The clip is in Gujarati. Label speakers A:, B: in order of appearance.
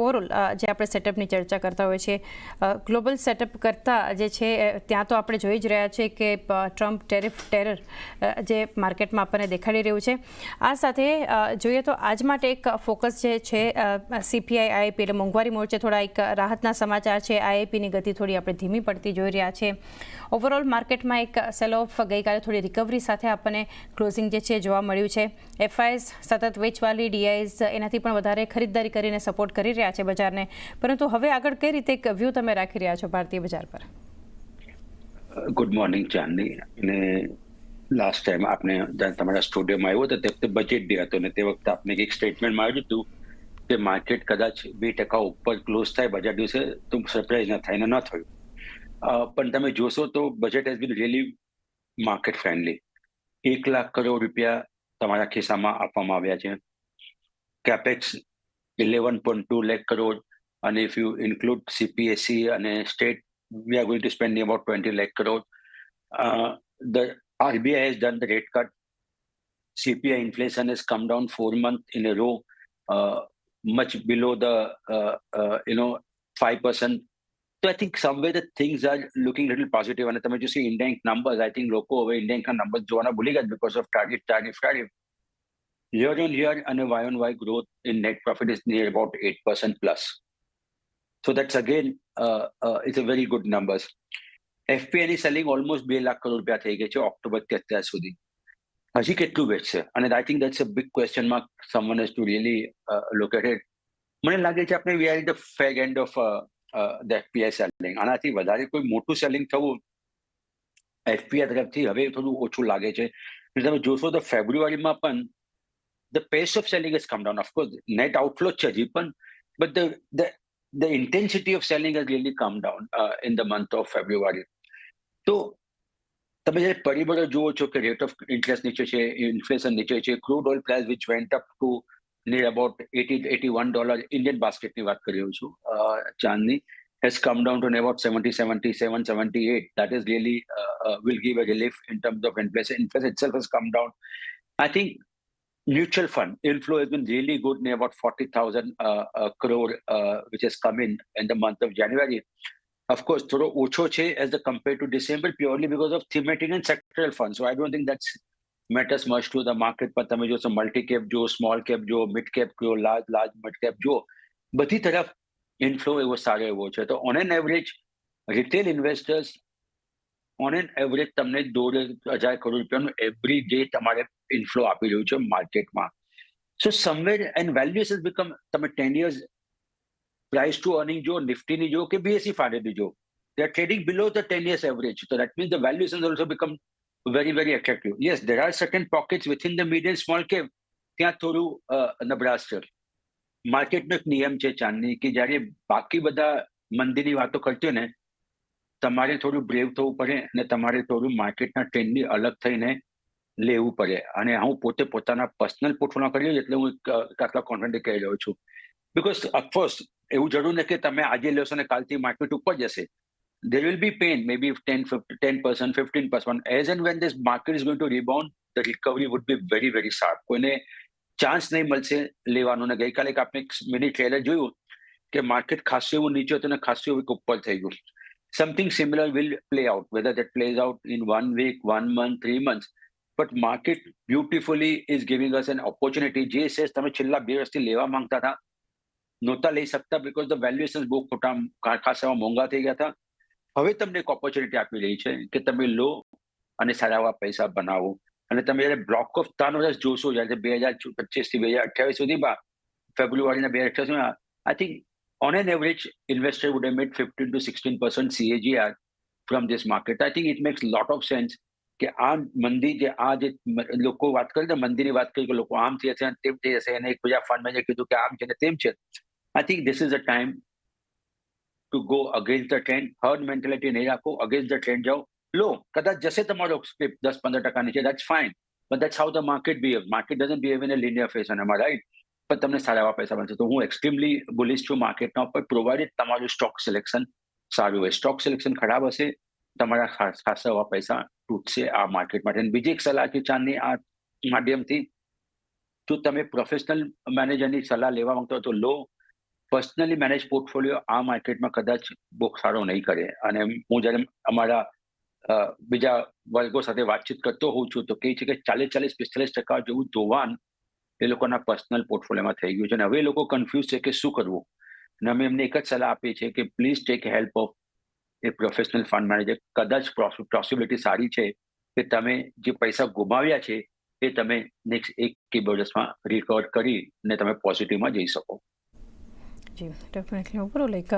A: ઓવરઓલ જે આપણે સેટઅપની ચર્ચા કરતા હોઈએ છીએ ગ્લોબલ સેટઅપ કરતાં જે છે ત્યાં તો આપણે જોઈ જ રહ્યા છીએ કે ટ્રમ્પ ટેરર જે માર્કેટમાં આપણને દેખાડી રહ્યું છે. આ સાથે જોઈએ તો આજ માટે એક ફોકસ જે છે CPI IIP એટલે મોંઘવારી મોરચે થોડા એક રાહતના સમાચાર છે. IIPની ગતિ થોડી આપણે ધીમી પડતી જોઈ રહ્યા છે. ઓવરઓલ માર્કેટમાં એક સેલ ઓફ ગઈકાલે થોડી રિકવરી સાથે આપણને ક્લોઝિંગ જે છે જોવા મળ્યું છે. FIs સતત વેચવાલી, DIs એનાથી પણ વધારે ખરીદદારી કરીને સપોર્ટ કરી રહ્યા છે બજારને. પરંતુ હવે આગળ કઈ રીતે એક વ્યૂ તમે રાખી રહ્યા છો ભારતીય બજાર પર?
B: ગુડ મોર્નિંગ ચાંદની. અને લાસ્ટ ટાઈમ આપણે તમારા સ્ટુડિયોમાં આવ્યો હતો તે વખતે બજેટ ડે હતો ને તે વખતે આપણે એક સ્ટેટમેન્ટમાં આવ્યું હતું કે માર્કેટ કદાચ 2% ઉપર ક્લોઝ થાય બજાર દિવસે તો સરપ્રાઈઝ ન થાય ને ન થયું. પણ તમે જોશો તો budget has been really market friendly. 1 lakh crore રૂપિયા તમારા ખિસ્સામાં આપવામાં આવ્યા છે. Capex 11.2 lakh crore, and if you include CPSE and state, we are going to spend about 20 lakh crore. The RBI has done the rate cut. CPI inflation has come down 4 months in a row, much below the 5%. So I think somewhere the things are looking a little positive. And તમે જો see Indian numbers, I think લોકો હવે Indian numbers જોવાના ભૂલી ગયા because of tariff. Year on year and a Y on Y growth in net profit is near about 8% plus. So that's again, it's a very good numbers. FPN is selling almost 2 lakh crore રૂપિયા થઈ ગઈ છે ઓક્ટોબર થી અત્યાર સુધી. હજી કેટલું વેચશે? અને I think that's a big question mark. Someone has to really look at it. મને લાગે છે આપણે we are at the fair end of the FPI selling. આનાથી વધારે કોઈ મોટું સેલિંગ થવું FPI તરફથી હવે થોડું ઓછું લાગે છે. તમે જોશો તો ફેબ્રુઆરીમાં પણ the pace of selling has come down. Of course, net outflow but the intensity of selling has really come down in the month of February. So, તમે જે પરિબળો જુઓ છો કે રેટ ઓફ ઇન્ટરેસ્ટ નીચે છે, ઇન્ફ્લેશન નીચે છે, crude oil price which went up to near about $80-81 Indian બાસ્કેટની વાત કરી રહ્યો છું ચાંદની, has come down to about 77, 78. That is really will give a relief in terms of inflation. Inflation itself has come down. I think mutual fund inflow has been really good, near about 40,000 crore, which has come in the month of January. Of course, thodo ocho che as compared to December, purely because of thematic and sectoral funds. So I don't think that matters much to the market. But તમે જો multi cap જો, small cap જો, mid cap જો, large mid cap જો, બધી તરફ inflow એવો સારો એવો છે. તો on an average, retail investors on an average તમને 2,000 crore રૂપિયાનું every day તમારે inflow આપી રહ્યું છે માર્કેટમાં. So somewhere and valuations become, તમે 10 years price to earning જો, નિફ્ટીની જો કે BSE 500 જો, they are trading below the 10 years average. So that means the valuations also become very, very attractive. Yes, there are certain pockets within the mid and small cap, ત્યાં થોડું નબળાશ છે. માર્કેટનો એક નિયમ છે ચાંદની કે જ્યારે બાકી બધા મંદીની વાતો કરતી હોય ને, તમારે થોડું બ્રેવ થવું પડે અને તમારે થોડું માર્કેટના ટ્રેન્ડની અલગ થઈને લેવું પડે. અને હું પોતે પોતાના પર્સનલ પોર્ટફોલિયો કરી રહ્યો એટલે હું આટલા કોન્ફિડન્ટ કહી રહ્યો છું. બીકોઝ ઓફકોર્સ એવું જરૂર નથી કે તમે આજે લેશો ને કાલથી માર્કેટ ઉપર જશે. There will be pain, maybe 10%, 15%. As and when this market is going to rebound, the recovery would be very, very sharp. કોઈને ચાન્સ નહીં મળશે લેવાનો. ને ગઈકાલે આપણે એક મિની ટ્રેલર જોયું કે માર્કેટ ખાસું એવું નીચે હતું ને ખાસું એવું ઉપર થઈ ગયું. Something similar will play out, whether that plays out in 1 week, 1 month, 3 months. But market beautifully is giving us an opportunity. જે શેર્સ તમે છેલ્લા 2 વર્ષથી લેવા માંગતા હતા નહોતા લઈ શકતા because the valuations બહુ ખોટા ખાસા મોંઘા થઈ ગયા હતા. હવે તમને એક ઓપોર્ચ્યુનિટી આપી રહી છે કે તમે લો અને સારા એવા પૈસા બનાવો. અને તમે જ્યારે બ્લોક ઓફ 3 વર્ષ જોશો, જ્યારે 2025 થી 2028 સુધીમાં, ફેબ્રુઆરીના 2028માં, I think on an average, investor would have made 15 to 16% CAGR from this market. I think it makes a lot of sense કે આ મંદી જે લોકો વાત કરી ને મંદીની વાત કરી કે લોકો આમ થઈ જશે તેમ થઈ જશે અને એક બીજા ફંડ મેનેજર કીધું કે આમ છે ને તેમ છે. I think this is a time to go against the trend. Herd mentality નહીં રાખો, against the trend જાઓ. લો, કદાચ જશે તમારો સ્ક્રિપ્ટ 10-15% નીચે, that's fine. But that's how the market behaves. Market doesn't behave in a linear fashion, am I right? પણ તમને સારા એવા પૈસા બનશે. તો હું એક્સ્ટ્રીમલી બુલિશ છું માર્કેટના ઉપર, પ્રોવાઇડેડ તમારું સ્ટોક સિલેક્શન સારું હોય. સ્ટોક સિલેક્શન ખરાબ હશે, તમારા ખાસા એવા પૈસા તૂટશે આ માર્કેટ માટે. અને બીજી એક સલાહ છે ચાંદની આ માધ્યમથી, જો તમે પ્રોફેશનલ મેનેજરની સલાહ લેવા માંગતો હોય તો લો. પર્સનલી મેનેજ પોર્ટફોલિયો આ માર્કેટમાં કદાચ બહુ સારો નહીં કરે. અને હું જ્યારે અમારા બીજા વર્ગો સાથે વાતચીત કરતો હોઉં છું તો કહે છે કે 40-45% જેવું ધોવાણ એ લોકોના પર્સનલ પોર્ટફોલિયોમાં થઈ ગયું છે. અને હવે એ લોકો કન્ફ્યુઝ છે કે શું કરવું. અને અમે એમને એક જ સલાહ આપીએ છીએ કે please take help of A professional fund manager. કદાચ પોસિબિલિટી સારી છે કે તમે જે પૈસા ગુમાવ્યા છે એ તમે નેક્સ્ટ 1 કે 2 વર્ષમાં રિકવર કરી અને તમે પોઝિટિવમાં જઈ શકો.
A: જી ડેફિનેટલી બરાબર. લાઈક